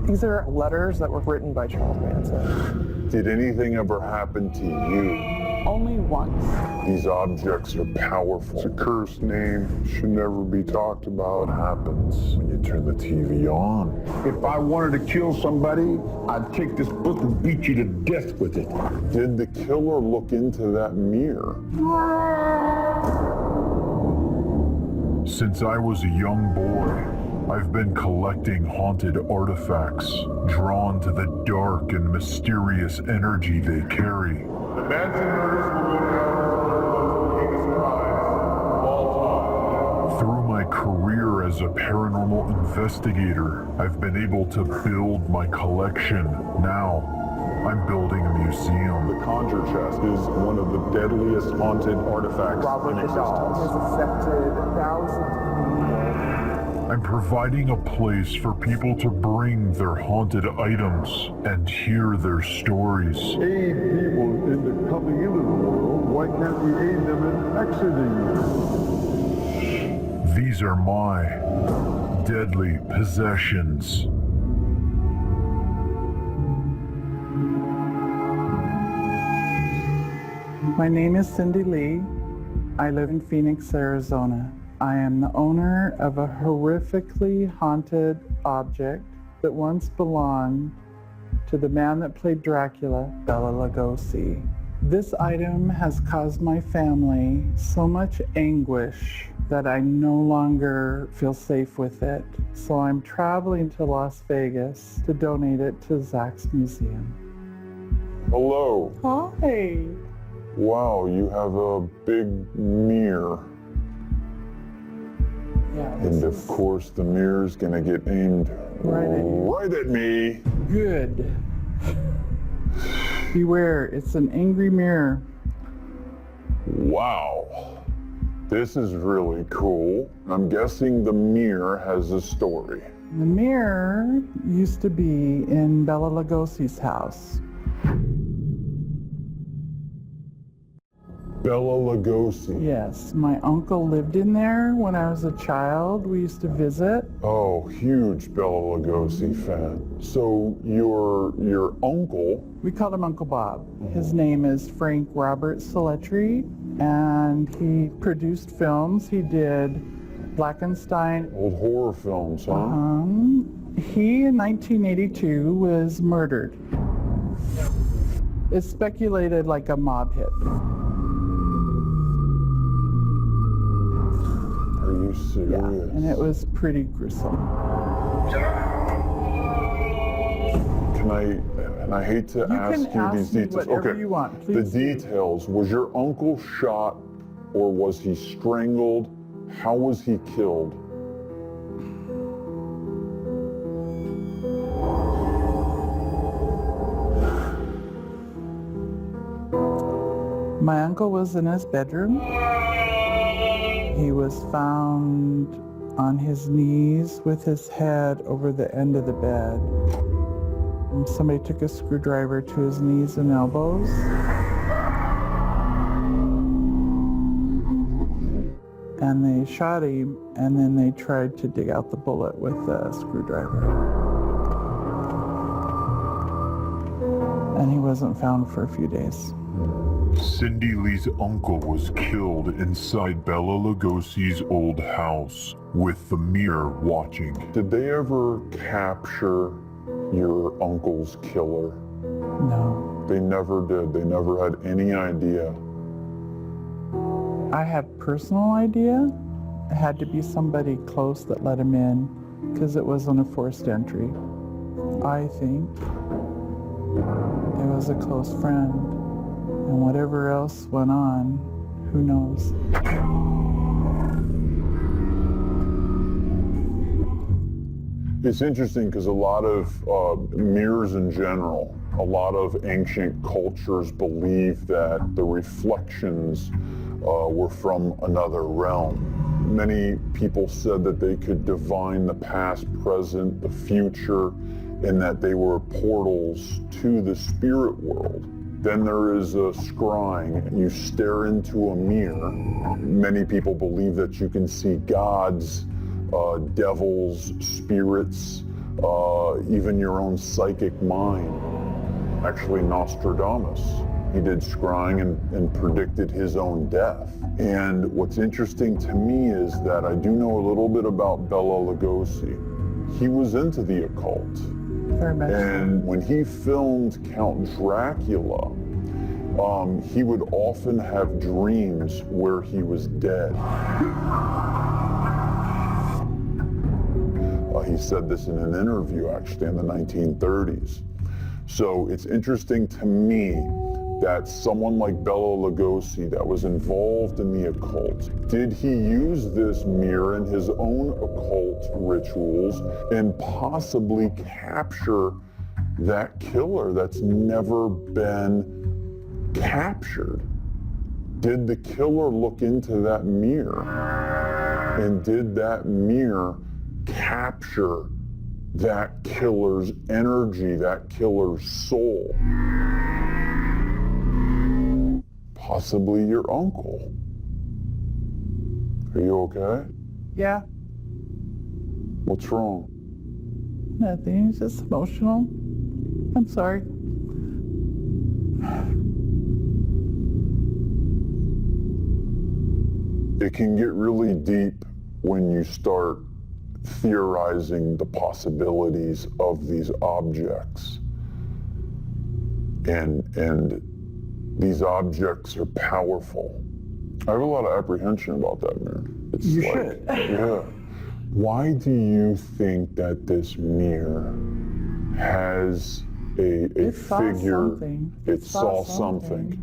These are letters that were written by Charles Manson. Did anything ever happen to you? Only once. These objects are powerful. It's a cursed name, should never be talked about. What happens when you turn the TV on? If I wanted to kill somebody, I'd take this book and beat you to death with it. Did the killer look into that mirror? Since I was a young boy, I've been collecting haunted artifacts, drawn to the dark and mysterious energy they carry. The Manson murders will go down as one of the biggest crimes of all time. Through my career as a paranormal investigator, I've been able to build my collection. Now, I'm building a museum. The Conjure Chest is one of the deadliest haunted artifacts in existence. Has affected thousands of people. I'm providing a place for people to bring their haunted items and hear their stories. Aid people in coming into the world. Why can't we aid them in exiting? These are my deadly possessions. My name is Cindy Lee. I live in Phoenix, Arizona. I am the owner of a horrifically haunted object that once belonged to the man that played Dracula, Bela Lugosi. This item has caused my family so much anguish that I no longer feel safe with it. So I'm traveling to Las Vegas to donate it to Zach's museum. Hello. Hi. Wow, you have a big mirror. Yeah, And of course, the mirror's gonna get aimed right at me. Good. Beware, it's an angry mirror. Wow. This is really cool. I'm guessing the mirror has a story. The mirror used to be in Bela Lugosi's house. Bela Lugosi. Yes, my uncle lived in there when I was a child. We used to visit. Oh, huge Bela Lugosi fan. So your uncle, We called him Uncle Bob. His name is Frank Robert Saletri, and he produced films. He did Blackenstein. old horror films, huh? He, in 1982, was murdered. It's speculated like a mob hit. Are you serious? Yeah, and it was pretty gruesome. And I hate to ask can ask these me details. whatever Okay, you want, the please do. details. Was your uncle shot or was he strangled? How was he killed? My uncle was in his bedroom. He was found on his knees with his head over the end of the bed. And somebody took a screwdriver to his knees and elbows. And they shot him, and then they tried to dig out the bullet with the screwdriver. And he wasn't found for a few days. Cindy Lee's uncle was killed inside Bela Lugosi's old house, with the mirror watching. Did they ever capture your uncle's killer? No. They never did. They never had any idea. I have personal idea. It had to be somebody close that let him in, because it wasn't a forced entry. I think it was a close friend. And whatever else went on, who knows? It's interesting because a lot of mirrors in general, a lot of ancient cultures believe that the reflections were from another realm. Many people said that they could divine the past, present, the future, and that they were portals to the spirit world. Then there is a scrying. You stare into a mirror. Many people believe that you can see gods, devils, spirits, even your own psychic mind. Actually, Nostradamus, he did scrying and predicted his own death. And what's interesting to me is that I do know a little bit about Bela Lugosi. He was into the occult. Very much. And when he filmed Count Dracula, he would often have dreams where he was dead. He said this in an interview, actually, in the 1930s. So it's interesting to me that someone like Bela Lugosi that was involved in the occult, did he use this mirror in his own occult rituals and possibly capture that killer that's never been captured? Did the killer look into that mirror? And did that mirror capture that killer's energy, that killer's soul? Possibly your uncle. Are you okay? Yeah, What's wrong? nothing. It's just emotional. I'm sorry. It can get really deep when you start theorizing the possibilities of these objects. And these objects are powerful. I have a lot of apprehension about that mirror. It's You should. Yeah. Why do you think that this mirror has a saw figure? something. It saw something.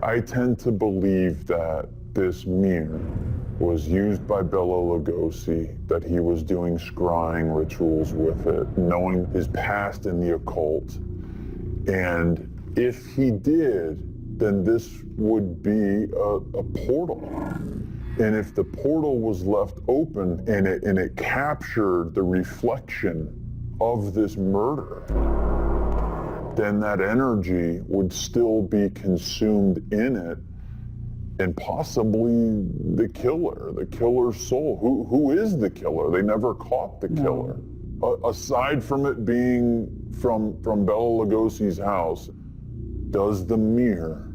I tend to believe that this mirror was used by Bela Lugosi, that he was doing scrying rituals with it, knowing his past in the occult. And if he did, then this would be a portal. And if the portal was left open and it captured the reflection of this murder, then that energy would still be consumed in it, and possibly the killer's soul. Who is the killer? They never caught the killer. Aside from it being from Bela Lugosi's house, does the mirror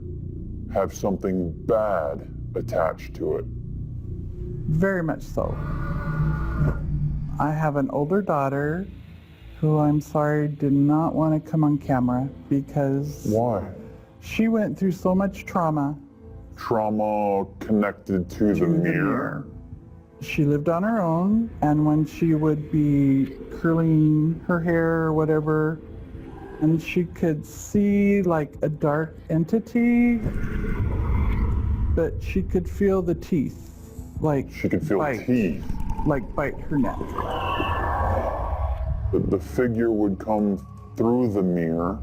have something bad attached to it? Very much so. I have an older daughter who, I'm sorry, did not want to come on camera because Why? she went through so much trauma. Trauma connected to the mirror. She lived on her own, and when she would be curling her hair or whatever, and she could see like a dark entity, but she could feel the teeth, like She could feel bite, teeth. like bite her neck. The figure would come through the mirror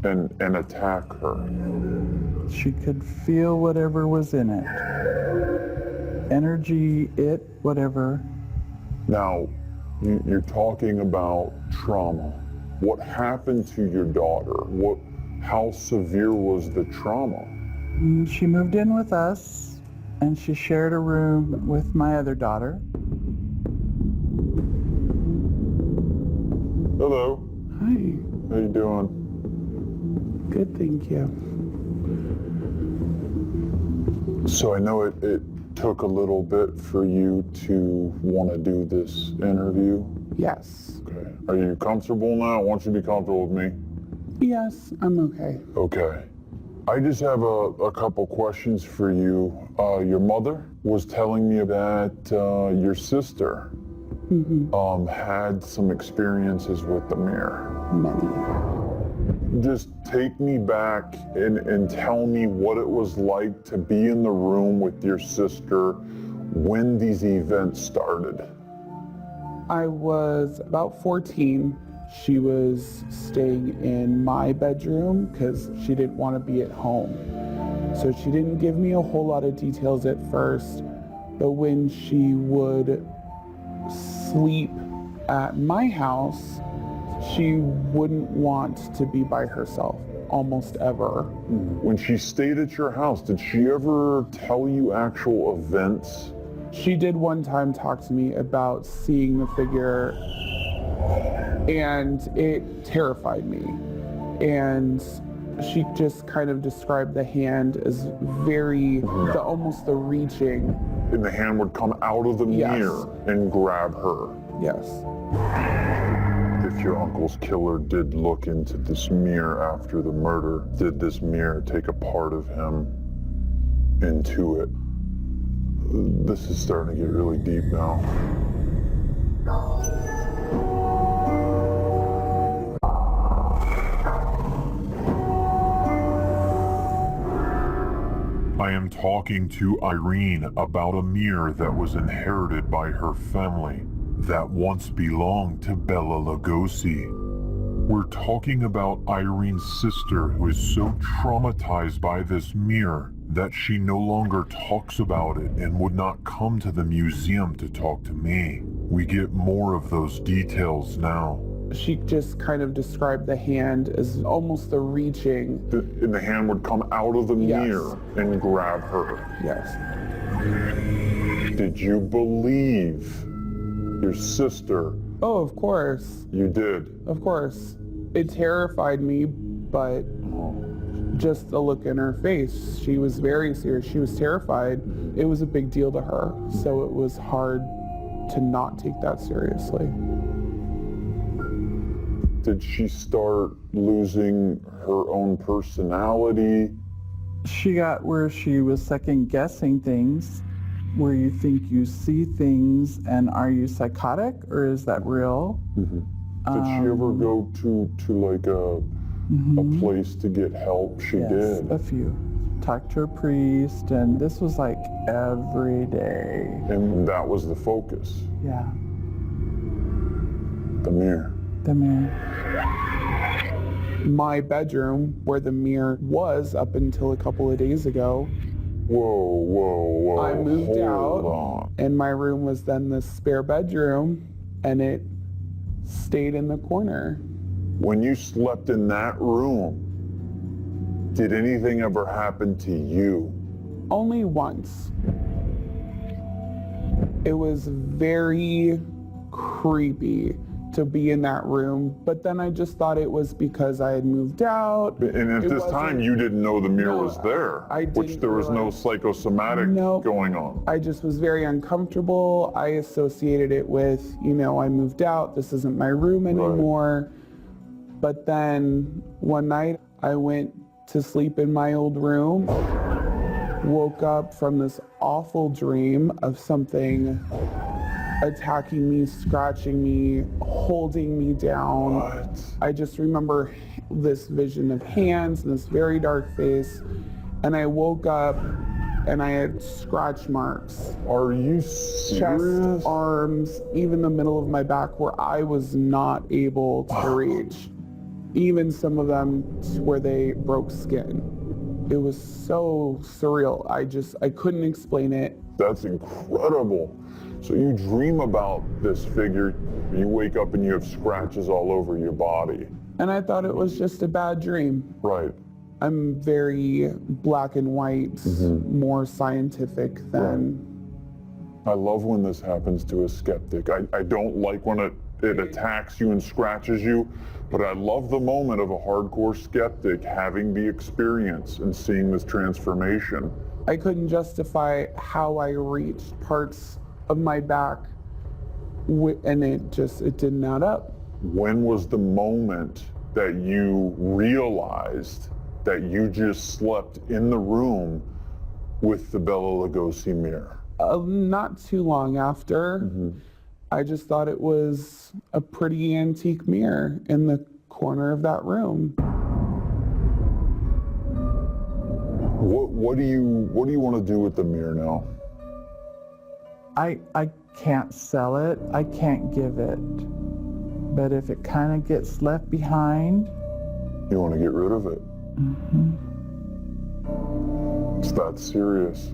and attack her. She could feel whatever was in it. Energy, whatever. Now, you're talking about trauma. What happened to your daughter? How severe was the trauma? She moved in with us, and she shared a room with my other daughter. Hello. Hi. How you doing? Good, thank you. So I know it took a little bit for you to want to do this interview. Yes. Okay. Are you comfortable now? I want you to be comfortable with me. Yes, I'm okay. Okay. I just have a couple questions for you. Your mother was telling me that your sister had some experiences with the mirror. Many. Just take me back and tell me what it was like to be in the room with your sister when these events started. I was about 14. She was staying in my bedroom because she didn't want to be at home. So she didn't give me a whole lot of details at first, but when she would sleep at my house, she wouldn't want to be by herself, almost ever. When she stayed at your house, did she ever tell you actual events She did one time talk to me about seeing the figure, and it terrified me. And she just kind of described the hand as very, almost the reaching. And the hand would come out of the Yes. mirror and grab her. Yes. If your uncle's killer did look into this mirror after the murder, did this mirror take a part of him into it? This is starting to get really deep now. I am talking to Irene about a mirror that was inherited by her family that once belonged to Bela Lugosi. We're talking about Irene's sister, who is so traumatized by this mirror that she no longer talks about it and would not come to the museum to talk to me. We get more of those details now. She just kind of described the hand as almost the reaching. And the hand would come out of the Yes. mirror and grab her. Yes. Did you believe your sister? Oh, of course. You did. Of course. It terrified me, but just the look in her face, she was very serious. She was terrified. It was a big deal to her, so it was hard to not take that seriously. Did she start losing her own personality? She got where she was second guessing things, where you think you see things and are you psychotic or is that real? Did she ever go to like a place to get help? She Yes, did. a few. Talked to a priest, and this was like every day. And that was the focus. Yeah, The mirror. the mirror. My bedroom, where the mirror was up until a couple of days ago, Whoa. I moved Hold out, on. and my room was then the spare bedroom, and it stayed in the corner. When you slept in that room, did anything ever happen to you? Only once. It was very creepy to be in that room, but then I just thought it was because I had moved out. And at It this time, wasn't- you didn't know the mirror No, was there, I which didn't there was no realize. psychosomatic Nope. going on. I just was very uncomfortable. I associated it with, I moved out. This isn't my room anymore. But then one night I went to sleep in my old room, woke up from this awful dream of something attacking me, scratching me, holding me down. What? I just remember this vision of hands and this very dark face. And I woke up and I had scratch marks, Are you chest, serious? arms, even the middle of my back where I was not able to reach. Even some of them where they broke skin. It was so surreal. I couldn't explain it. That's incredible. So you dream about this figure, you wake up and you have scratches all over your body. And I thought it was just a bad dream. Right. I'm very black and white, more scientific than... I love when this happens to a skeptic. I don't like when it attacks you and scratches you, but I love the moment of a hardcore skeptic having the experience and seeing this transformation. I couldn't justify how I reached parts of my back, and it didn't add up. When was the moment that you realized that you just slept in the room with the Bela Lugosi mirror? Not too long after. I just thought it was a pretty antique mirror in the corner of that room. What do you want to do with the mirror now? I can't sell it. I can't give it. But if it kind of gets left behind, You want to get rid of it. It's that serious.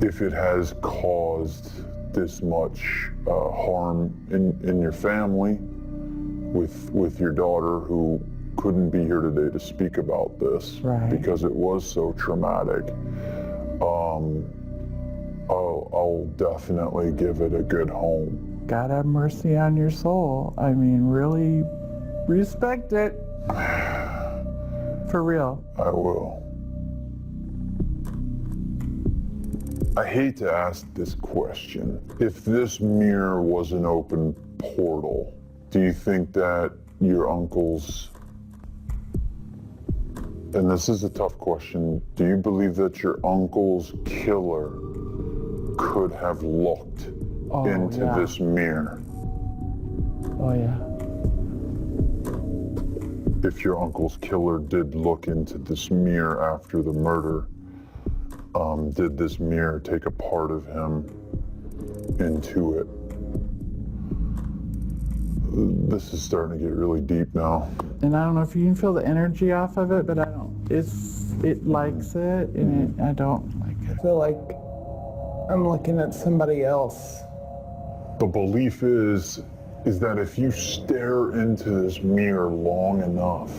If it has caused this much harm in your family, with your daughter who couldn't be here today to speak about this Right. because it was so traumatic, I'll definitely give it a good home. God have mercy on your soul. I mean, really respect it. For real. I will. I hate to ask this question. If this mirror was an open portal, do you think that your uncle's, and this is a tough question, do you believe that your uncle's killer could have looked into this mirror? Oh, yeah. If your uncle's killer did look into this mirror after the murder, did this mirror take a part of him into it? This is starting to get really deep now. And I don't know if you can feel the energy off of it, but I don't. It likes it, and I don't like it. I feel like I'm looking at somebody else. The belief is that if you stare into this mirror long enough,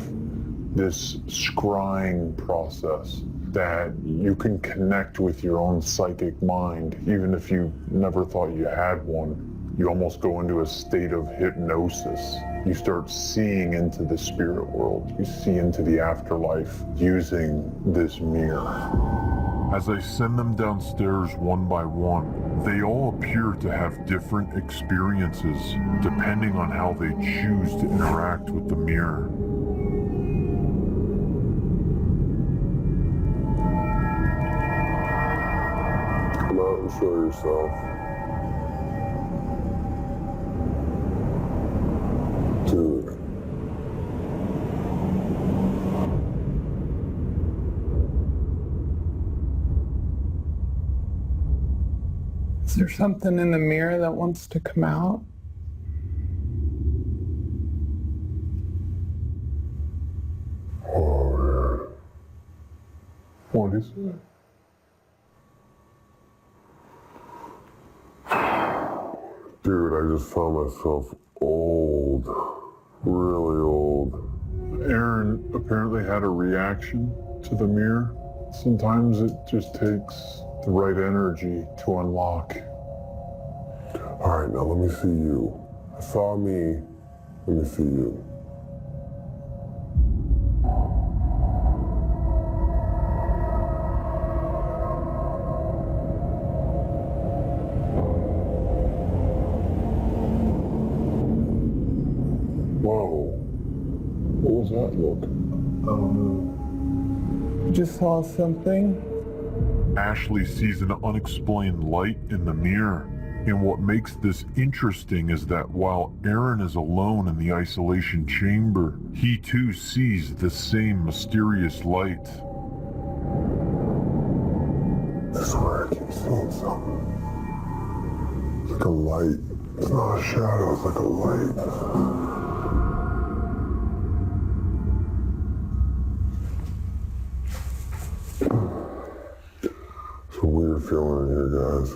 this scrying process, that you can connect with your own psychic mind, even if you never thought you had one. You almost go into a state of hypnosis. You start seeing into the spirit world. You see into the afterlife using this mirror. As I send them downstairs one by one, they all appear to have different experiences depending on how they choose to interact with the mirror. Come out and show yourself. Dude. Is there something in the mirror that wants to come out? Oh, man. What is it? Dude, I just found myself old. Really old. Aaron apparently had a reaction to the mirror. Sometimes it just takes the right energy to unlock. All right, now let me see you. I saw me. Let me see you. Whoa. What was that look? You just saw something? Ashley sees an unexplained light in the mirror. And what makes this interesting is that while Aaron is alone in the isolation chamber, he too sees the same mysterious light. I swear I keep seeing something. It's like a light. It's not a shadow, it's like a light. It's a weird feeling in here, guys.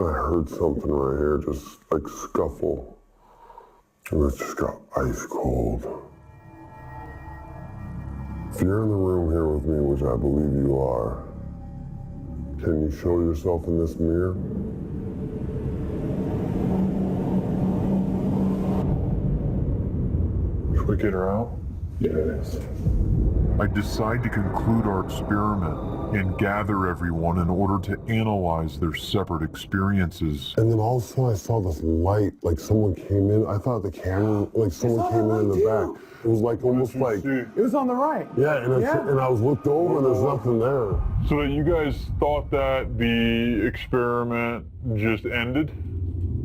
I heard something right here, just like scuffle. And it just got ice cold. If you're in the room here with me, which I believe you are, can you show yourself in this mirror? Should we get her out? Yes. I decide to conclude our experiment and gather everyone in order to analyze their separate experiences. And then all of a sudden I saw this light, like someone came in. I thought the camera, like someone came in the back. It was like almost like, It was on the right. yeah, and I was looked over and there's nothing there. So that you guys thought that the experiment just ended?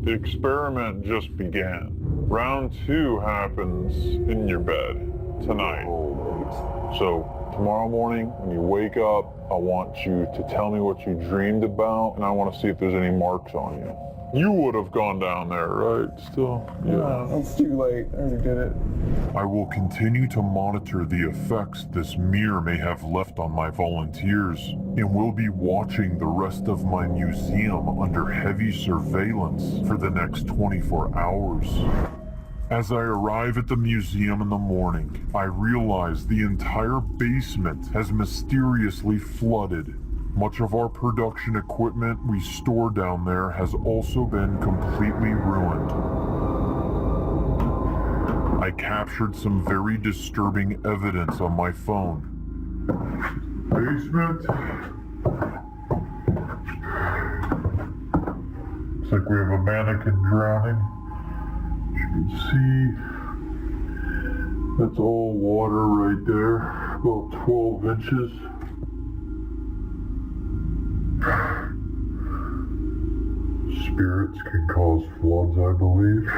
The experiment just began. Round 2 happens in your bed tonight. So tomorrow morning when you wake up, I want you to tell me what you dreamed about, and I want to see if there's any marks on you. You would have gone down there, right? Still? Yeah, it's too late. I already did it. I will continue to monitor the effects this mirror may have left on my volunteers, and will be watching the rest of my museum under heavy surveillance for the next 24 hours. As I arrive at the museum in the morning, I realize the entire basement has mysteriously flooded, Much of our production equipment we store down there has also been completely ruined. I captured some very disturbing evidence on my phone. Basement. Looks like we have a mannequin drowning. As you can see, that's all water right there, about 12 inches. Spirits can cause floods, I believe.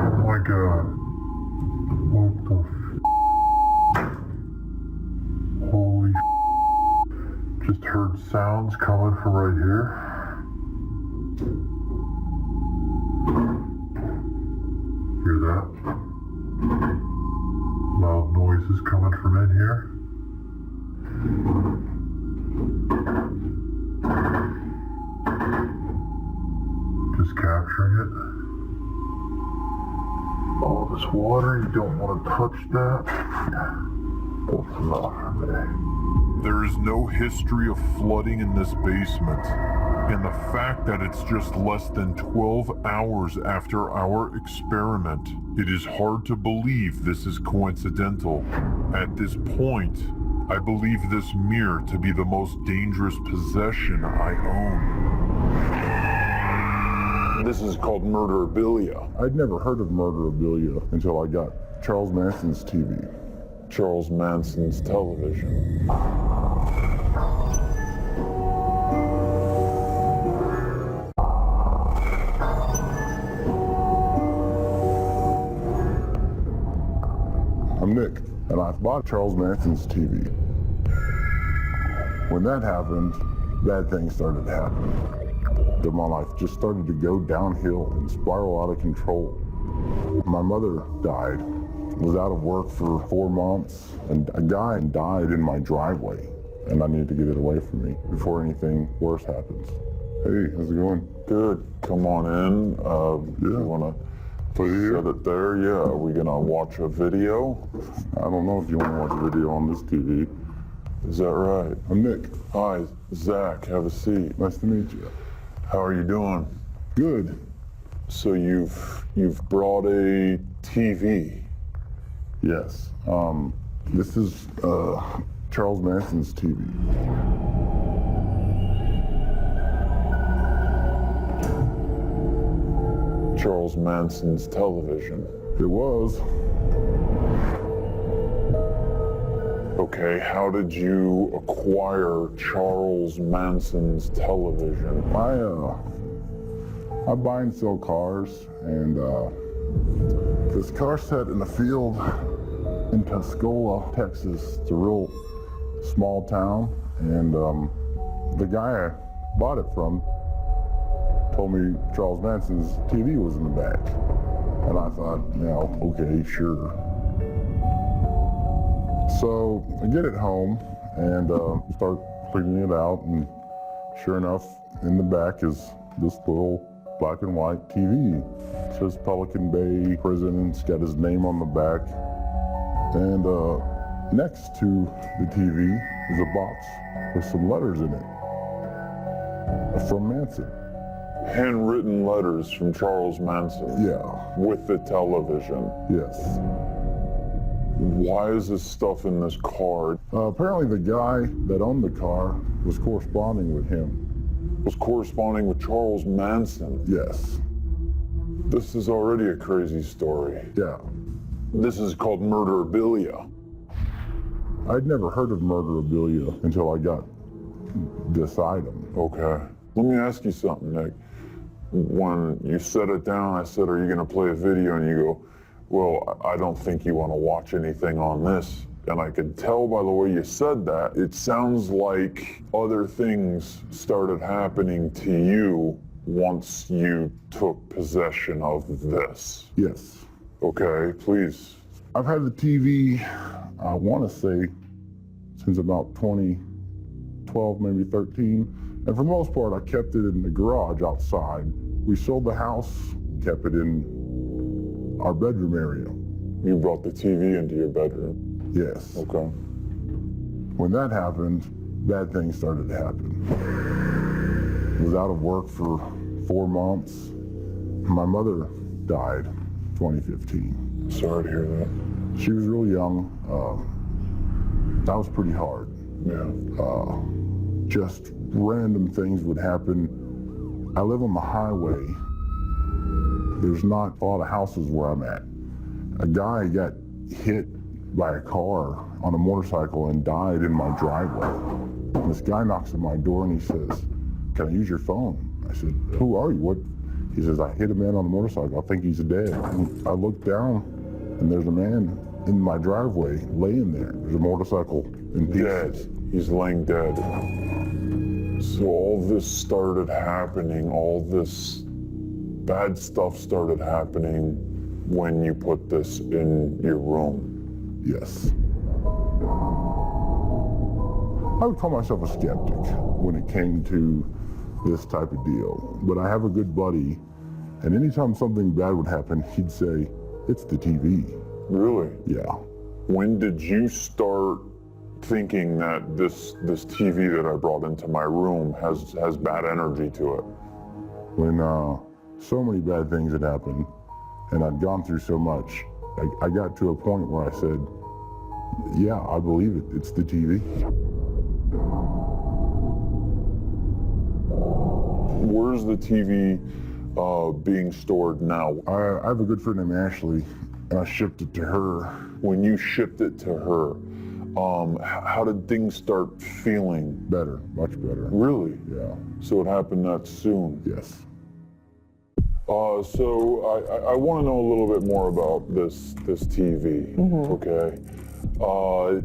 Oh my god. What the Holy just heard sounds coming from right here. Hear that? Loud noises coming from in here. Just capturing it. All this water, you don't want to touch that. There is no history of flooding in this basement, and the fact that it's just less than 12 hours after our experiment, it is hard to believe this is coincidental. At this point, I believe this mirror to be the most dangerous possession I own. This is called murderabilia. I'd never heard of murderabilia until I got Charles Manson's TV. Charles Manson's television. I'm Nick, and I bought Charles Manson's TV. When that happened, bad things started happening. My life just started to go downhill and spiral out of control. My mother died. Was out of work for 4 months, and a guy died in my driveway, and I needed to get it away from me before anything worse happens. Hey, how's it going? Good. Come on in. You want to set it there? Yeah. Are we going to watch a video? I don't know if you want to watch a video on this TV. Is that right? I'm Nick. Hi, Zach. Have a seat. Nice to meet you. How are you doing? Good. So you've brought a TV. Yes. This is Charles Manson's TV. Charles Manson's television. It was. Okay, how did you acquire Charles Manson's television? I buy and sell cars, and this car set in a field in Tuscola, Texas. It's a real small town, and the guy I bought it from told me Charles Manson's TV was in the back. And I thought, yeah, okay, sure. So I get it home and start cleaning it out, and sure enough, in the back is this little black and white TV. It says Pelican Bay Prison. It's got his name on the back. And next to the TV is a box with some letters in it from Manson. Handwritten letters from Charles Manson? Yeah. With the television? Yes. Why is this stuff in this car? Apparently the guy that owned the car was corresponding with him. Was corresponding with Charles Manson? Yes. This is already a crazy story. Yeah. This is called murderabilia. I'd never heard of murderabilia until I got this item. Okay. Let me ask you something, Nick. When you set it down, I said, are you going to play a video? And you go, well, I don't think you want to watch anything on this. And I could tell by the way you said that, it sounds like other things started happening to you once you took possession of this. Yes. Okay, please. I've had the TV, I want to say, since about 2012, maybe 13. And for the most part, I kept it in the garage outside. We sold the house, kept it in our bedroom area. You brought the TV into your bedroom. Yes. Okay. When that happened, bad things started to happen. I was out of work for 4 months. My mother died 2015. Sorry to hear that. She was real young. That was pretty hard. Yeah. Just random things would happen. I live on the highway. There's not a lot of houses where I'm at. A guy got hit by a car on a motorcycle and died in my driveway. And this guy knocks on my door and he says, "Can I use your phone?" I said, "Who are you? What?" He says, "I hit a man on a motorcycle. I think he's dead." And I looked down and there's a man in my driveway laying there. There's a motorcycle in pieces. Dead. He's laying dead. So all this started happening, all this bad stuff started happening when you put this in your room. Yes. I would call myself a skeptic when it came to this type of deal. But I have a good buddy, and anytime something bad would happen, he'd say, "It's the TV." Really? Yeah. When did you start thinking that this TV that I brought into my room has bad energy to it? When so many bad things had happened, and I'd gone through so much, I got to a point where I said, "Yeah, I believe it. It's the TV." Where's the TV being stored now? I have a good friend named Ashley, and I shipped it to her. When you shipped it to her, how did things start feeling? Better, much better. Really? Yeah. So it happened that soon? Yes. So I want to know a little bit more about this TV, okay?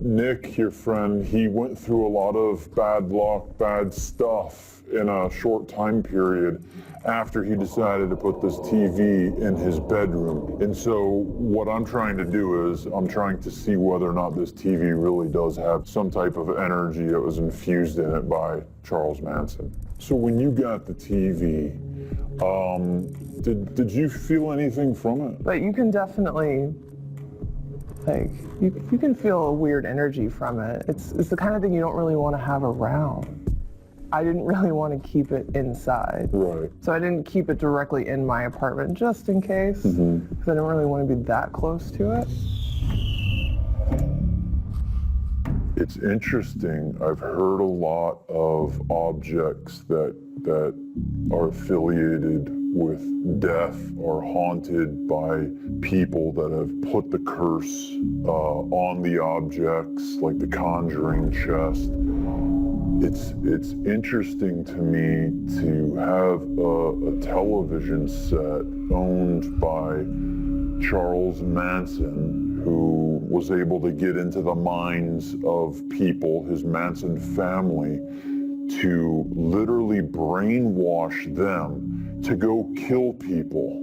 Nick, your friend, he went through a lot of bad luck, bad stuff in a short time period after he decided to put this TV in his bedroom. And so what I'm trying to do is I'm trying to see whether or not this TV really does have some type of energy that was infused in it by Charles Manson. So when you got the TV, did you feel anything from it? But you can definitely, like, you can feel a weird energy from it. It's the kind of thing you don't really want to have around. I didn't really want to keep it inside. Right. So I didn't keep it directly in my apartment just in case, because I didn't really want to be that close to it. It's interesting. I've heard a lot of objects that are affiliated with death or haunted by people that have put the curse on the objects, like the conjuring chest. It's interesting to me to have a television set owned by Charles Manson, who was able to get into the minds of people, his Manson family, to literally brainwash them to go kill people.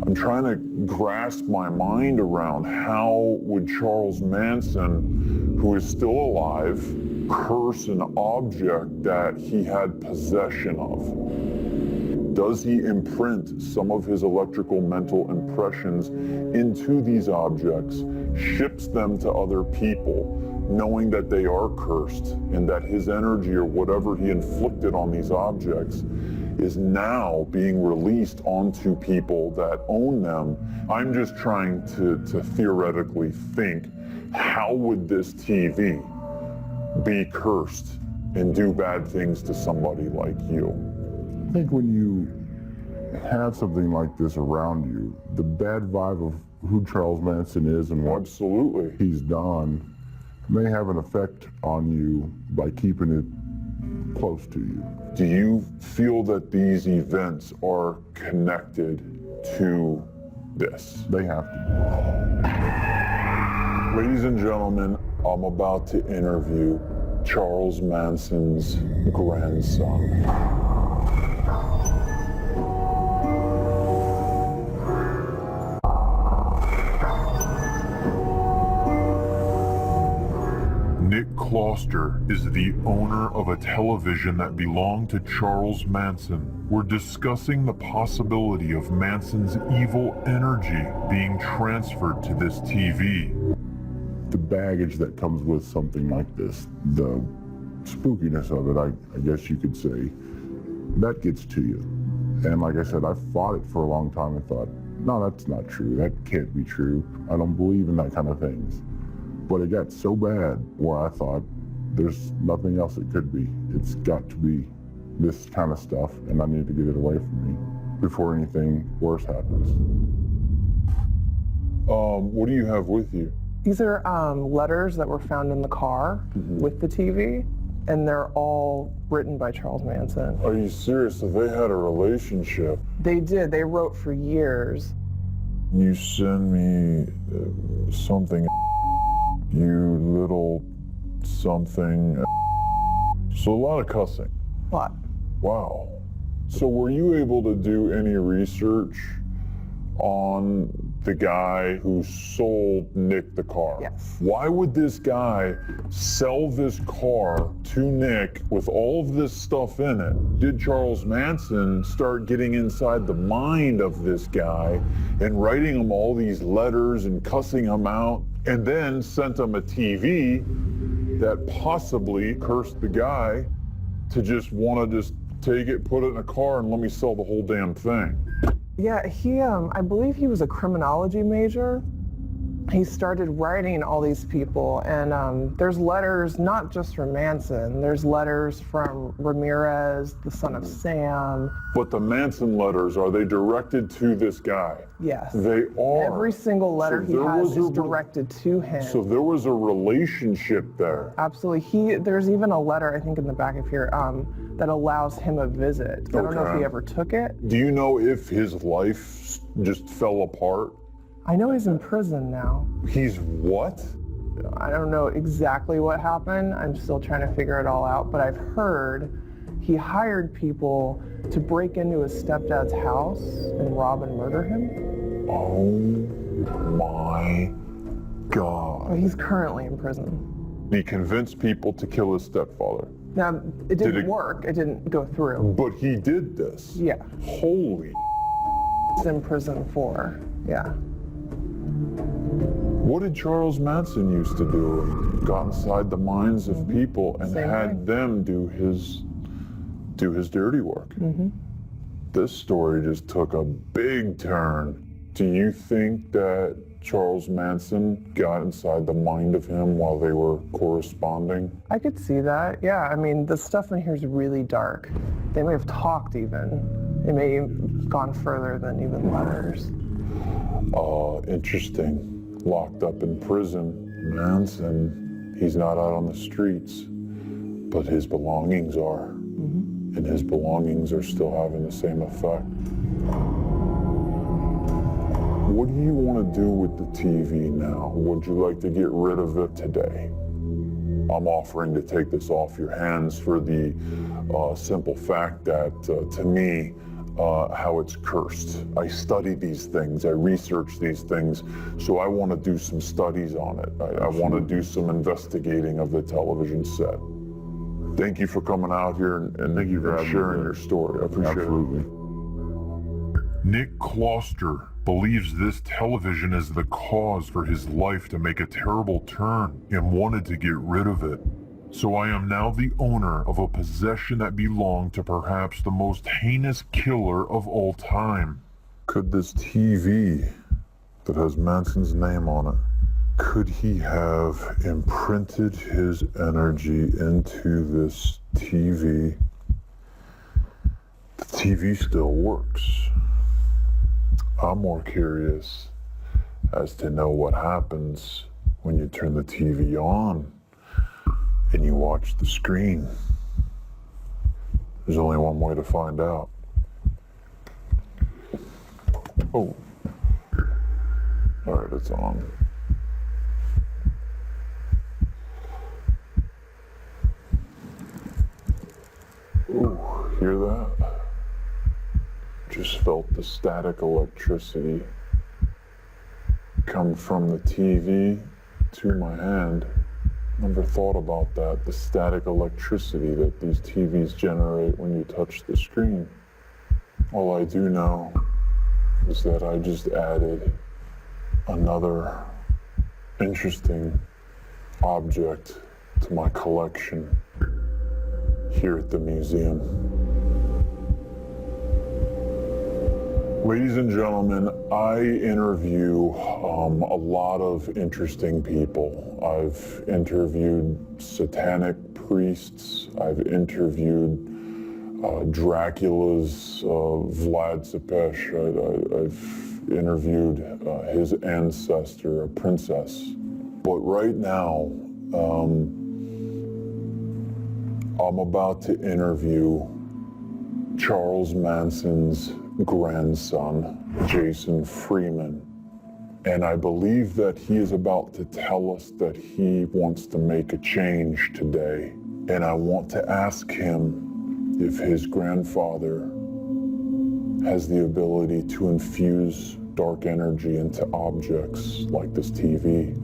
I'm trying to grasp my mind around how would Charles Manson, who is still alive, curse an object that he had possession of? Does he imprint some of his electrical mental impressions into these objects, ships them to other people, knowing that they are cursed and that his energy or whatever he inflicted on these objects is now being released onto people that own them? I'm just trying to theoretically think, how would this TV be cursed and do bad things to somebody like you? I think when you have something like this around you, the bad vibe of who Charles Manson is and what Absolutely. he's done may have an effect on you by keeping it close to you. Do you feel that these events are connected to this? They have to Ladies and gentlemen, I'm about to interview Charles Manson's grandson. Nick Kloster is the owner of a television that belonged to Charles Manson. We're discussing the possibility of Manson's evil energy being transferred to this TV. The baggage that comes with something like this, the spookiness of it, I guess you could say, that gets to you. And like I said, I fought it for a long time and thought, no, that's not true. That can't be true. I don't believe in that kind of things. But it got so bad where I thought, there's nothing else it could be. It's got to be this kind of stuff, and I need to get it away from me before anything worse happens. What do you have with you? These are letters that were found in the car with the TV, and they're all written by Charles Manson. Are you serious? So they had a relationship. They did. They wrote for years. You send me something, you little something. So a lot of cussing. What? Wow. So were you able to do any research on the guy who sold Nick the car? Yes. Why would this guy sell this car to Nick with all of this stuff in it? Did Charles Manson start getting inside the mind of this guy and writing him all these letters and cussing him out, and then sent him a TV that possibly cursed the guy to just want to just take it, put it in a car, and let me sell the whole damn thing? Yeah, I believe he was a criminology major. He started writing all these people, and there's letters not just from Manson. There's letters from Ramirez, the son of Sam. But the Manson letters, are they directed to this guy? Yes. They are. Every single letter So he there has was is a- directed to him. So there was a relationship there. Absolutely. There's even a letter, I think, in the back of here that allows him a visit. I don't know if Okay. he ever took it. Do you know if his life just fell apart? I know he's in prison now. He's what? I don't know exactly what happened. I'm still trying to figure it all out, but I've heard he hired people to break into his stepdad's house and rob and murder him. Oh my But God. he's currently in prison. He convinced people to kill his stepfather. Now, it didn't it- work. It didn't go through. But he did this. Yeah, Holy. he's in prison for, yeah. What did Charles Manson used to do? Got inside the minds of people and Same had thing. them do his dirty work. This story just took a big turn. Do you think that Charles Manson got inside the mind of him while they were corresponding? I could see that, yeah. I mean, the stuff in here is really dark. They may have talked even. They may have gone further than even letters. Interesting. Locked up in prison. Manson, he's not out on the streets, but his belongings are. And his belongings are still having the same effect. What do you want to do with the TV now? Would you like to get rid of it today? I'm offering to take this off your hands for the simple fact that, to me, how it's cursed. I study these things, I research these things, so I want to do some studies on it. I want to do some investigating of the television set. Thank you for coming out here and Thank you for having me sharing here. your story. I appreciate Absolutely. it. Nick Kloster believes this television is the cause for his life to make a terrible turn and wanted to get rid of it. So I am now the owner of a possession that belonged to perhaps the most heinous killer of all time. Could this TV that has Manson's name on it, could he have imprinted his energy into this TV? The TV still works. I'm more curious as to know what happens when you turn the TV on and you watch the screen. There's only one way to find out. Oh. All right, it's on. Ooh, hear that? Just felt the static electricity come from the TV to my hand. Never thought about that, the static electricity that these TVs generate when you touch the screen. All I do know is that I just added another interesting object to my collection here at the museum. Ladies and gentlemen, I interview a lot of interesting people. I've interviewed satanic priests. I've interviewed Dracula's Vlad Tepes. I've interviewed his ancestor, a princess. But right now, I'm about to interview Charles Manson's grandson, Jason Freeman. And I believe that he is about to tell us that he wants to make a change today. And I want to ask him if his grandfather has the ability to infuse dark energy into objects like this TV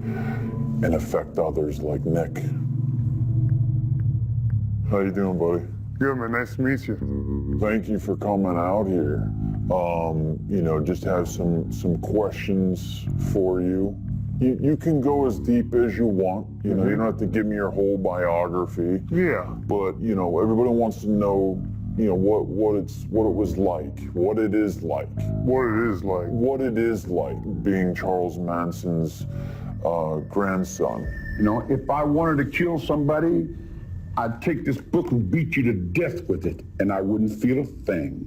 and affect others like Nick. How you doing, buddy? Good, man. Nice to meet you. Thank you for coming out here. You know, just have some questions for you. You can go as deep as you want. You know, you don't have to give me your whole biography. Yeah. But, you know, everybody wants to know, you know, what it was like, what it is like. What it is like. What it is like being Charles Manson's grandson. You know, if I wanted to kill somebody, I'd take this book and beat you to death with it, and I wouldn't feel a thing.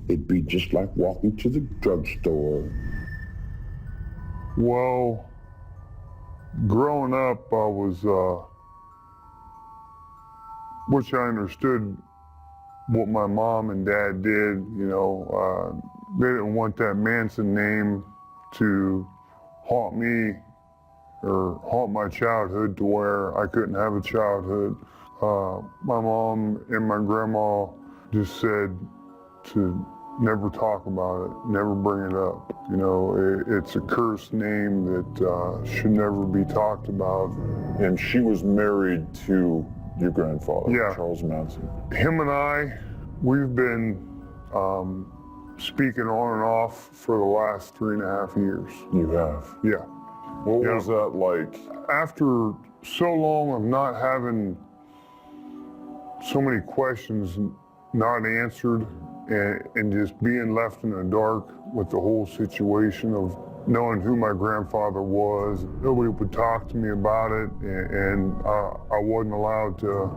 It'd be just like walking to the drugstore. Well, growing up, I was, wish I understood what my mom and dad did. You know, they didn't want that Manson name to haunt me or haunt my childhood to where I couldn't have a childhood. My mom and my grandma just said to never talk about it, never bring it up. You know, it's a cursed name that should never be talked about. And she was married to your grandfather, Yeah. Charles Manson. Him and I, we've been speaking on and off for the last 3.5 years. You have. Yeah. What Yeah. was that like? After so long of not having so many questions not answered and just being left in the dark with the whole situation of knowing who my grandfather was. Nobody would talk to me about it, and I wasn't allowed to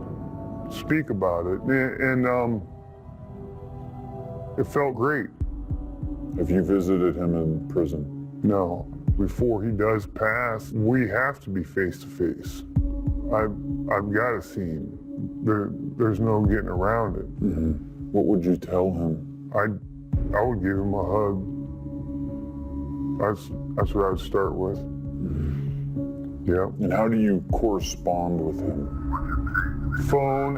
speak about it. And it felt great. Have you visited him in prison? No, before he does pass, we have to be face to face. I've got to see him. There's no getting around it. Mm-hmm. What would you tell him? I would give him a hug. That's what I would start with. Mm-hmm. Yeah. And how do you correspond with him? Phone